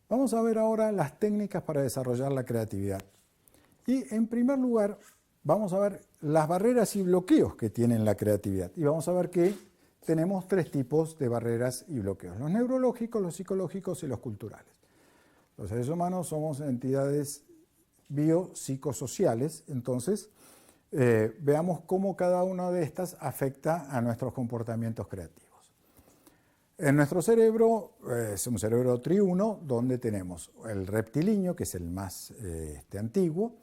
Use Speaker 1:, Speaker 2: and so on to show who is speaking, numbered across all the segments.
Speaker 1: Vamos a ver ahora las técnicas para desarrollar la creatividad. Y en primer lugar, vamos a ver las barreras y bloqueos que tiene la creatividad. Y vamos a ver que tenemos tres tipos de barreras y bloqueos: los neurológicos, los psicológicos y los culturales. Los seres humanos somos entidades biopsicosociales, entonces veamos cómo cada una de estas afecta a nuestros comportamientos creativos. En nuestro cerebro es un cerebro triuno donde tenemos el reptilíneo, que es el más antiguo,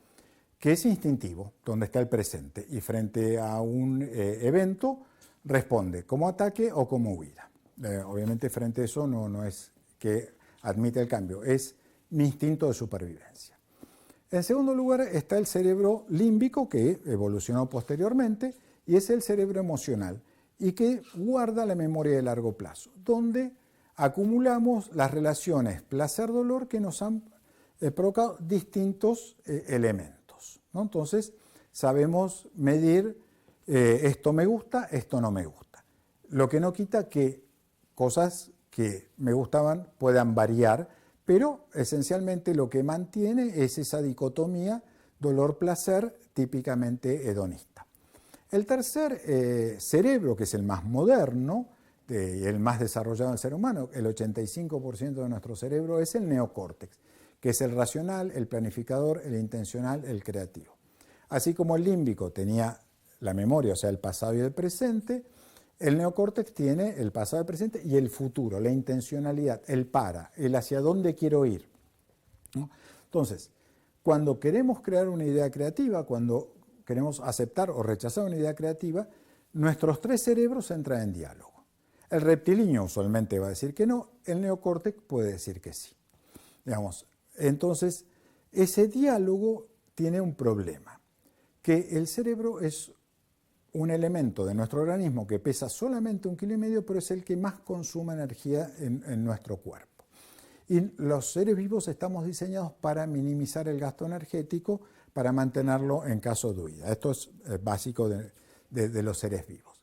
Speaker 1: que es instintivo, donde está el presente, y frente a un evento responde como ataque o como huida. Obviamente frente a eso no es que admite el cambio, es mi instinto de supervivencia. En segundo lugar está el cerebro límbico, que evolucionó posteriormente, y es el cerebro emocional, y que guarda la memoria de largo plazo, donde acumulamos las relaciones placer-dolor que nos han provocado distintos elementos, ¿no? Entonces sabemos medir esto me gusta, esto no me gusta. Lo que no quita que cosas que me gustaban puedan variar, pero esencialmente lo que mantiene es esa dicotomía dolor-placer típicamente hedonista. El tercer cerebro, que es el más moderno y el más desarrollado del ser humano, el 85% de nuestro cerebro, es el neocórtex, que es el racional, el planificador, el intencional, el creativo. Así como el límbico tenía la memoria, o sea, el pasado y el presente, el neocórtex tiene el pasado, el presente y el futuro, la intencionalidad, el el hacia dónde quiero ir, ¿no? Entonces, cuando queremos crear una idea creativa, cuando queremos aceptar o rechazar una idea creativa, nuestros tres cerebros entran en diálogo. El reptilíneo usualmente va a decir que no, el neocórtex puede decir que sí. Digamos, entonces, ese diálogo tiene un problema, que el cerebro es un elemento de nuestro organismo que pesa solamente 1,5 kilos, pero es el que más consume energía en nuestro cuerpo. Y los seres vivos estamos diseñados para minimizar el gasto energético, para mantenerlo en caso de huida. Esto es básico de los seres vivos.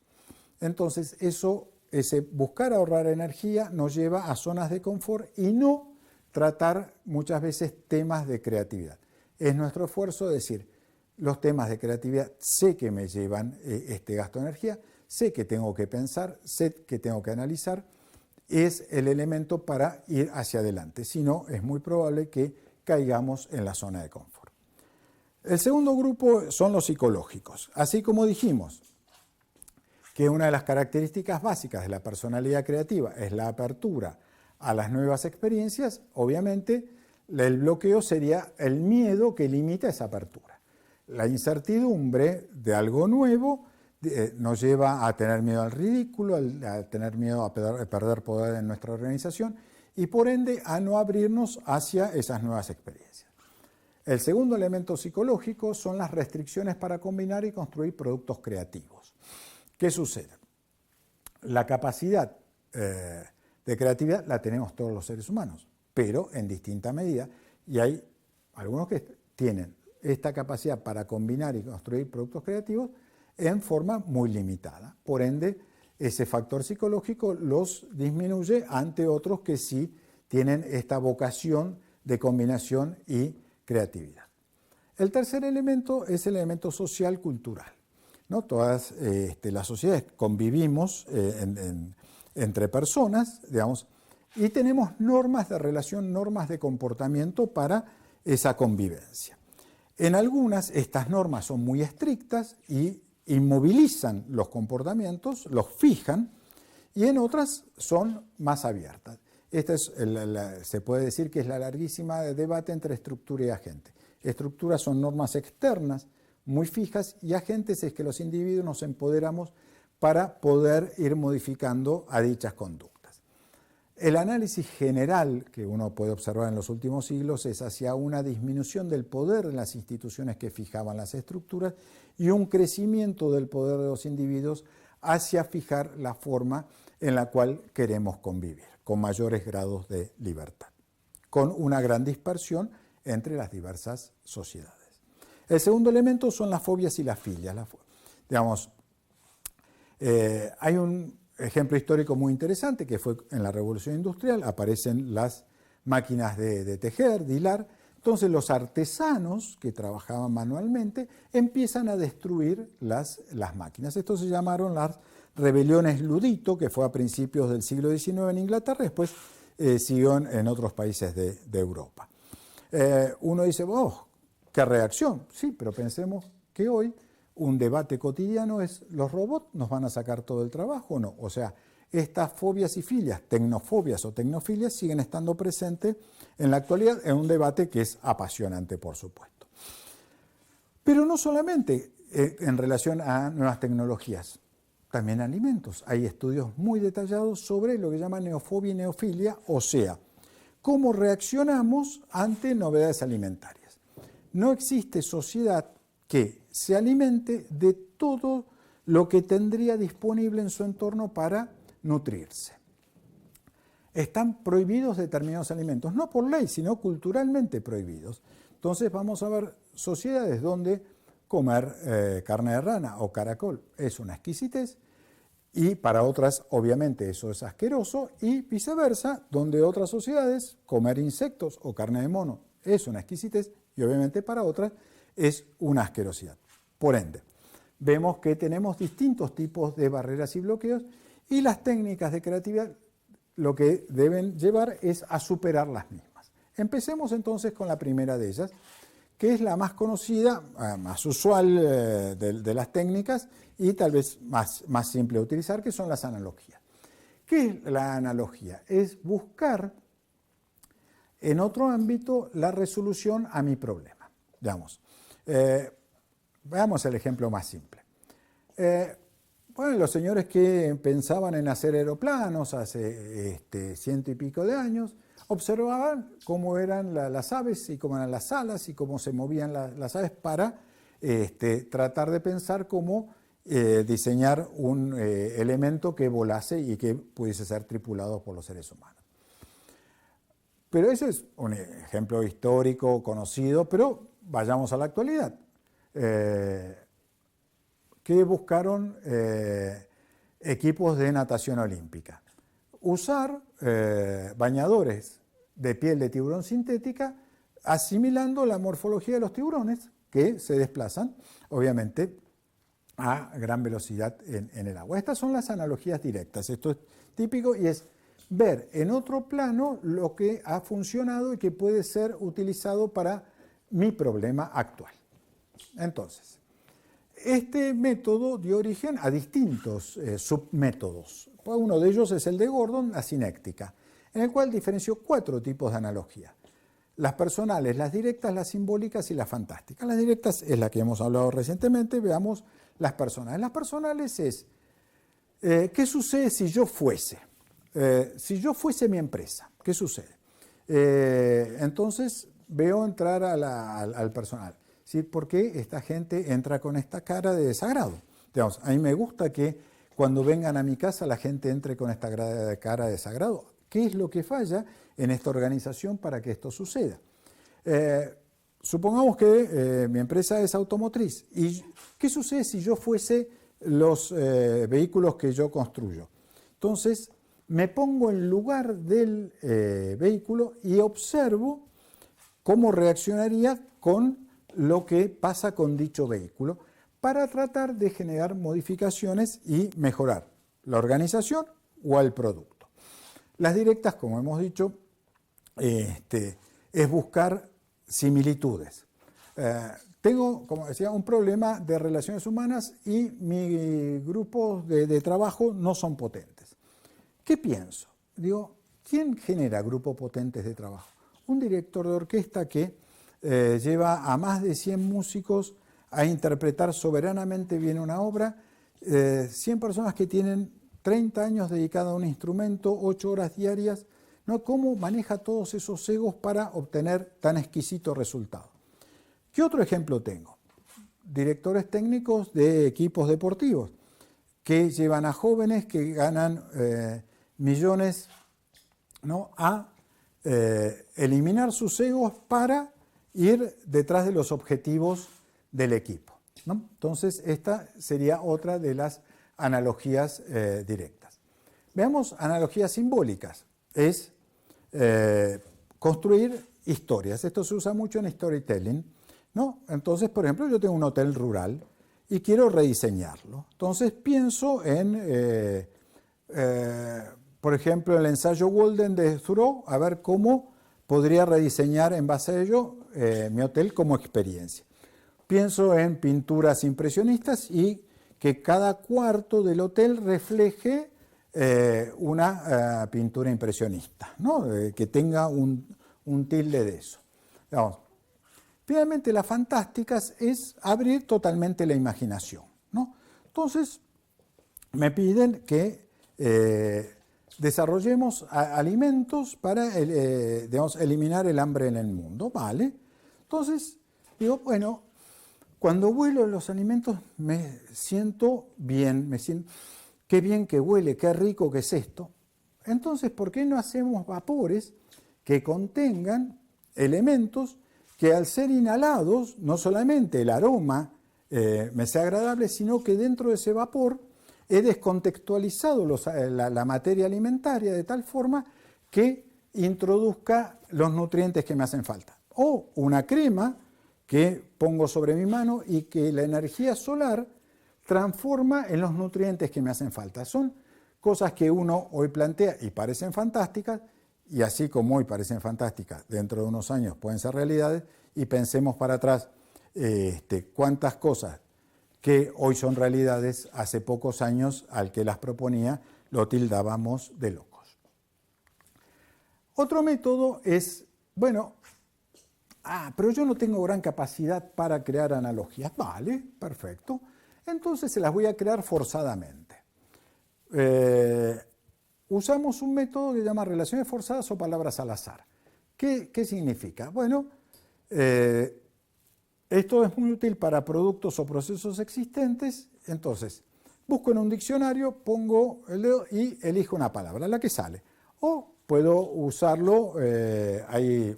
Speaker 1: Entonces, ese buscar ahorrar energía nos lleva a zonas de confort y no tratar muchas veces temas de creatividad. Es nuestro esfuerzo decir, los temas de creatividad sé que me llevan este gasto de energía, sé que tengo que pensar, sé que tengo que analizar, es el elemento para ir hacia adelante. Si no, es muy probable que caigamos en la zona de confort. El segundo grupo son los psicológicos. Así como dijimos que una de las características básicas de la personalidad creativa es la apertura a las nuevas experiencias, obviamente el bloqueo sería el miedo que limita esa apertura. La incertidumbre de algo nuevo nos lleva a tener miedo al ridículo, a tener miedo a perder poder en nuestra organización y por ende a no abrirnos hacia esas nuevas experiencias. El segundo elemento psicológico son las restricciones para combinar y construir productos creativos. ¿Qué sucede? La capacidad de creatividad la tenemos todos los seres humanos, pero en distinta medida, y hay algunos que tienen esta capacidad para combinar y construir productos creativos en forma muy limitada. Por ende, ese factor psicológico los disminuye ante otros que sí tienen esta vocación de combinación y creatividad. El tercer elemento es el elemento social-cultural, ¿no? Todas las sociedades convivimos entre personas, digamos, y tenemos normas de relación, normas de comportamiento para esa convivencia. En algunas estas normas son muy estrictas y inmovilizan los comportamientos, los fijan, y en otras son más abiertas. Esta es se puede decir que es la larguísima debate entre estructura y agente. Estructuras son normas externas muy fijas y agentes es que los individuos nos empoderamos para poder ir modificando a dichas conductas. El análisis general que uno puede observar en los últimos siglos es hacia una disminución del poder de las instituciones que fijaban las estructuras y un crecimiento del poder de los individuos hacia fijar la forma en la cual queremos convivir, con mayores grados de libertad, con una gran dispersión entre las diversas sociedades. El segundo elemento son las fobias y las filias. Hay un ejemplo histórico muy interesante que fue en la Revolución Industrial, aparecen las máquinas de tejer, de hilar. Entonces los artesanos que trabajaban manualmente empiezan a destruir las máquinas. Esto se llamaron las rebeliones Ludito, que fue a principios del siglo XIX en Inglaterra, después siguió en otros países de Europa. Uno dice, oh, qué reacción. Sí, pero pensemos que hoy un debate cotidiano es, ¿los robots nos van a sacar todo el trabajo o no? O sea, estas fobias y filias, tecnofobias o tecnofilias, siguen estando presentes en la actualidad en un debate que es apasionante, por supuesto. Pero no solamente en relación a nuevas tecnologías, también alimentos. Hay estudios muy detallados sobre lo que llaman neofobia y neofilia, o sea, cómo reaccionamos ante novedades alimentarias. No existe sociedad que se alimente de todo lo que tendría disponible en su entorno para nutrirse. Están prohibidos determinados alimentos, no por ley, sino culturalmente prohibidos. Entonces vamos a ver sociedades donde comer carne de rana o caracol es una exquisitez, y para otras obviamente eso es asqueroso, y viceversa, donde otras sociedades comer insectos o carne de mono es una exquisitez, y obviamente para otras es una asquerosidad. Por ende, vemos que tenemos distintos tipos de barreras y bloqueos, y las técnicas de creatividad lo que deben llevar es a superar las mismas. Empecemos entonces con la primera de ellas, que es la más conocida, más usual de las técnicas y tal vez más simple de utilizar, que son las analogías. ¿Qué es la analogía? Es buscar en otro ámbito la resolución a mi problema. Veamos el ejemplo más simple. Bueno, los señores que pensaban en hacer aeroplanos hace 100 y pico de años, observaban cómo eran las aves y cómo eran las alas y cómo se movían las aves para tratar de pensar cómo diseñar un elemento que volase y que pudiese ser tripulado por los seres humanos. Pero ese es un ejemplo histórico conocido, pero vayamos a la actualidad. ¿Qué buscaron equipos de natación olímpica? Usar bañadores de piel de tiburón sintética, asimilando la morfología de los tiburones que se desplazan, obviamente, a gran velocidad en el agua. Estas son las analogías directas. Esto es típico y es ver en otro plano lo que ha funcionado y que puede ser utilizado para mi problema actual. Entonces, este método dio origen a distintos submétodos. Uno de ellos es el de Gordon, la sinéctica, en el cual diferenció 4 tipos de analogía. Las personales, las directas, las simbólicas y las fantásticas. Las directas es la que hemos hablado recientemente, veamos las personales. Las personales es, ¿qué sucede si yo fuese? Si yo fuese mi empresa, ¿qué sucede? Entonces veo entrar al personal. ¿Sí? ¿Por qué esta gente entra con esta cara de desagrado? Digamos, a mí me gusta que cuando vengan a mi casa la gente entre con esta cara de desagrado. ¿Qué es lo que falla en esta organización para que esto suceda? Supongamos que mi empresa es automotriz. ¿Y qué sucede si yo fuese los vehículos que yo construyo? Entonces, me pongo en lugar del vehículo y observo cómo reaccionaría con lo que pasa con dicho vehículo para tratar de generar modificaciones y mejorar la organización o el producto. Las directas, como hemos dicho, es buscar similitudes. Tengo, como decía, un problema de relaciones humanas y mi grupo de trabajo no son potentes. ¿Qué pienso? Digo, ¿quién genera grupos potentes de trabajo? Un director de orquesta que lleva a más de 100 músicos a interpretar soberanamente bien una obra, 100 personas que tienen 30 años dedicados a un instrumento, 8 horas diarias, ¿no? ¿Cómo maneja todos esos egos para obtener tan exquisito resultado? ¿Qué otro ejemplo tengo? Directores técnicos de equipos deportivos que llevan a jóvenes que ganan millones, ¿no? a eliminar sus egos para ir detrás de los objetivos del equipo, ¿no? Entonces, esta sería otra de las analogías directas. Veamos analogías simbólicas. Es construir historias. Esto se usa mucho en storytelling, ¿no? Entonces, por ejemplo, yo tengo un hotel rural y quiero rediseñarlo. Entonces pienso en, por ejemplo, el ensayo Walden de Thoreau, a ver cómo podría rediseñar en base a ello mi hotel como experiencia. Pienso en pinturas impresionistas y que cada cuarto del hotel refleje una pintura impresionista, ¿no? Que tenga un tilde de eso. Digamos, finalmente, las fantásticas es abrir totalmente la imaginación, ¿no? Entonces, me piden que desarrollemos alimentos para digamos, eliminar el hambre en el mundo, ¿vale? Entonces, digo, bueno, cuando huelo los alimentos me siento bien, qué bien que huele, qué rico que es esto. Entonces, ¿por qué no hacemos vapores que contengan elementos que al ser inhalados, no solamente el aroma me sea agradable, sino que dentro de ese vapor he descontextualizado la materia alimentaria de tal forma que introduzca los nutrientes que me hacen falta? O una crema que pongo sobre mi mano y que la energía solar transforma en los nutrientes que me hacen falta. Son cosas que uno hoy plantea y parecen fantásticas, y así como hoy parecen fantásticas, dentro de unos años pueden ser realidades, y pensemos para atrás cuántas cosas que hoy son realidades, hace pocos años al que las proponía lo tildábamos de locos. Otro método es, bueno, pero yo no tengo gran capacidad para crear analogías. Vale, perfecto. Entonces se las voy a crear forzadamente. Usamos un método que se llama relaciones forzadas o palabras al azar. ¿Qué significa? Bueno, esto es muy útil para productos o procesos existentes. Entonces, busco en un diccionario, pongo el dedo y elijo una palabra, la que sale. O puedo usarlo ahí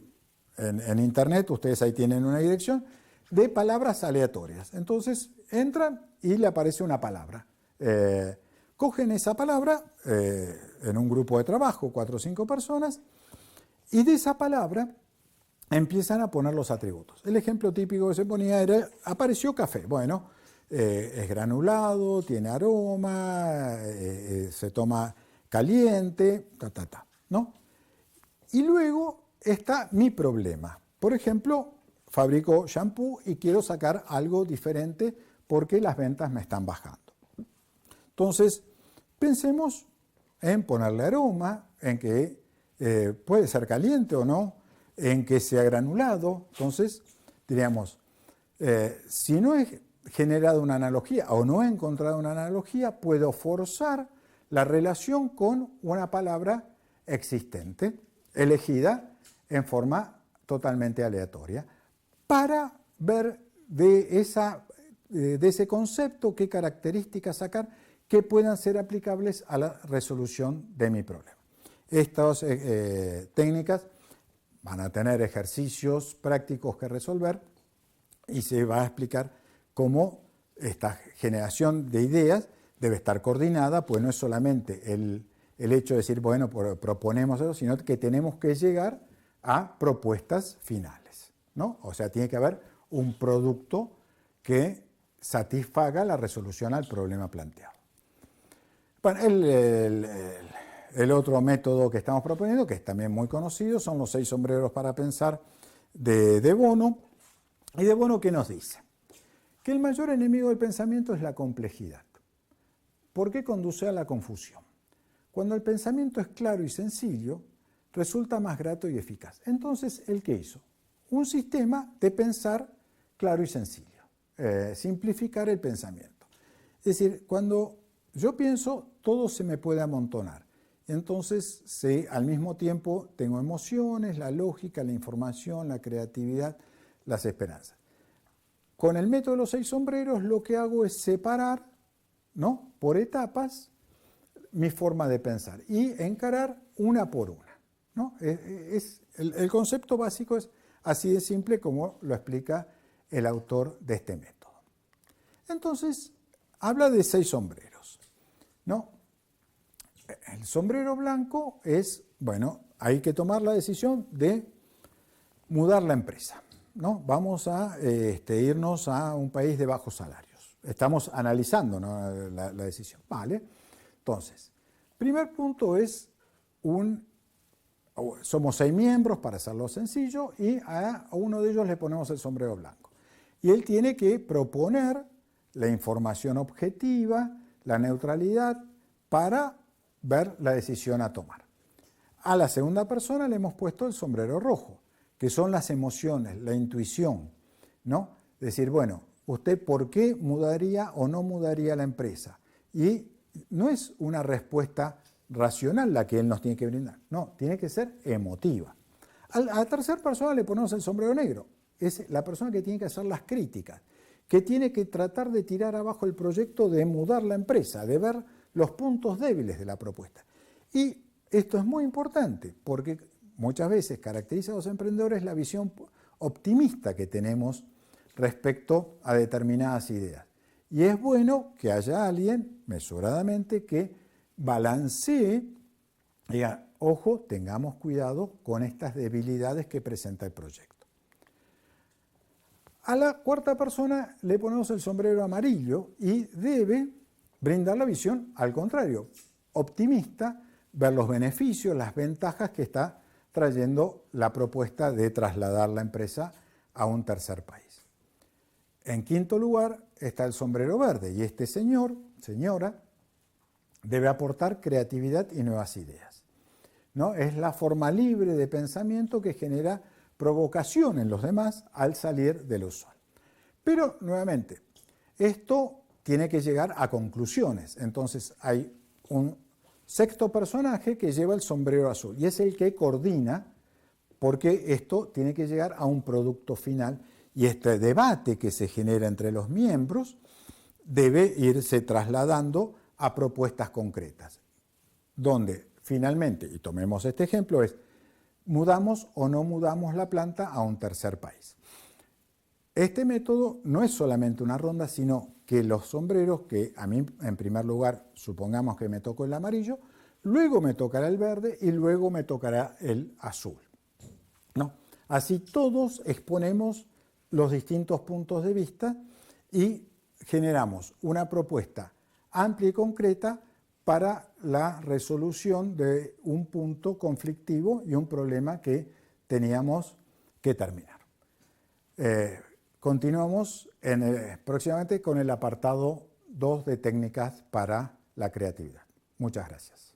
Speaker 1: en internet, ustedes ahí tienen una dirección, de palabras aleatorias. Entonces, entran y le aparece una palabra. Cogen esa palabra en un grupo de trabajo, 4 o 5 personas, y de esa palabra empiezan a poner los atributos. El ejemplo típico que se ponía era, apareció café. Bueno, es granulado, tiene aroma, se toma caliente, ¿no? Y luego está mi problema. Por ejemplo, fabrico shampoo y quiero sacar algo diferente porque las ventas me están bajando. Entonces, pensemos en ponerle aroma, en que puede ser caliente o no, en que sea granulado. Entonces, diríamos, si no he generado una analogía o no he encontrado una analogía, puedo forzar la relación con una palabra existente, elegida en forma totalmente aleatoria, para ver de ese concepto qué características sacar que puedan ser aplicables a la resolución de mi problema. Estas técnicas van a tener ejercicios prácticos que resolver y se va a explicar cómo esta generación de ideas debe estar coordinada, pues no es solamente el hecho de decir, bueno, proponemos eso, sino que tenemos que llegar a propuestas finales, ¿no? O sea, tiene que haber un producto que satisfaga la resolución al problema planteado. Bueno, el otro método que estamos proponiendo, que es también muy conocido, son los 6 sombreros para pensar de Bono. ¿Y de Bono qué nos dice? Que el mayor enemigo del pensamiento es la complejidad. ¿Por qué conduce a la confusión? Cuando el pensamiento es claro y sencillo, resulta más grato y eficaz. Entonces, ¿él qué hizo? Un sistema de pensar claro y sencillo. Simplificar el pensamiento. Es decir, cuando yo pienso, todo se me puede amontonar. Entonces, al mismo tiempo tengo emociones, la lógica, la información, la creatividad, las esperanzas. Con el método de los 6 sombreros lo que hago es separar, ¿no?, por etapas mi forma de pensar y encarar una por una, ¿no? El concepto básico es así de simple como lo explica el autor de este método. Entonces, habla de 6 sombreros, ¿no? El sombrero blanco es, bueno, hay que tomar la decisión de mudar la empresa, ¿no? Vamos a irnos a un país de bajos salarios. Estamos analizando, ¿no?, la decisión. Vale. Entonces, primer punto es somos 6 miembros, para hacerlo sencillo, y a uno de ellos le ponemos el sombrero blanco. Y él tiene que proponer la información objetiva, la neutralidad, para ver la decisión a tomar. A la segunda persona le hemos puesto el sombrero rojo, que son las emociones, la intuición, ¿no? Decir, bueno, ¿usted por qué mudaría o no mudaría la empresa? Y no es una respuesta racional la que él nos tiene que brindar, no, tiene que ser emotiva. A la tercera persona le ponemos el sombrero negro, es la persona que tiene que hacer las críticas, que tiene que tratar de tirar abajo el proyecto de mudar la empresa, de ver los puntos débiles de la propuesta. Y esto es muy importante porque muchas veces caracteriza a los emprendedores la visión optimista que tenemos respecto a determinadas ideas. Y es bueno que haya alguien, mesuradamente, que balancee, diga, ojo, tengamos cuidado con estas debilidades que presenta el proyecto. A la cuarta persona le ponemos el sombrero amarillo y debe brindar la visión al contrario, optimista, ver los beneficios, las ventajas que está trayendo la propuesta de trasladar la empresa a un tercer país. En quinto lugar está el sombrero verde y este señora, debe aportar creatividad y nuevas ideas, ¿no? Es la forma libre de pensamiento que genera provocación en los demás al salir del usual. Pero, nuevamente, esto tiene que llegar a conclusiones. Entonces, hay un sexto personaje que lleva el sombrero azul y es el que coordina, porque esto tiene que llegar a un producto final y este debate que se genera entre los miembros debe irse trasladando a propuestas concretas, donde finalmente, y tomemos este ejemplo, es ¿mudamos o no mudamos la planta a un tercer país? Este método no es solamente una ronda, sino que los sombreros, que a mí en primer lugar supongamos que me tocó el amarillo, luego me tocará el verde y luego me tocará el azul, ¿no? Así todos exponemos los distintos puntos de vista y generamos una propuesta amplia y concreta para la resolución de un punto conflictivo y un problema que teníamos que terminar. Continuamos próximamente con el apartado 2 de técnicas para la creatividad. Muchas gracias.